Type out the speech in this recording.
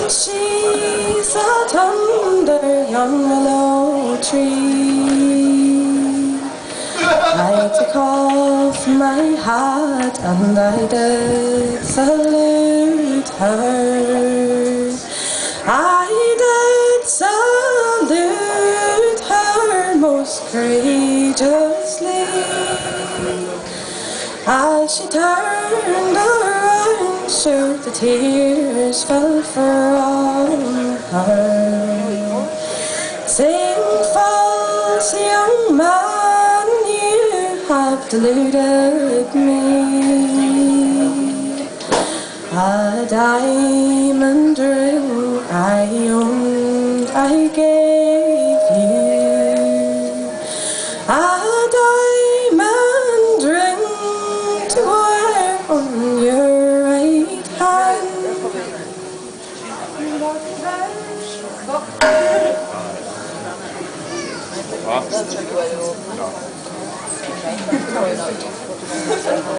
She's a tender young willow tree. I took off my hat and I did salute her. I did salute her most courageously. As she turned around, sure the tears fell from her. Sing false, young man, you have deluded me. A diamond ring I owned, I gave you. A diamond ring to wear on your right hand. What?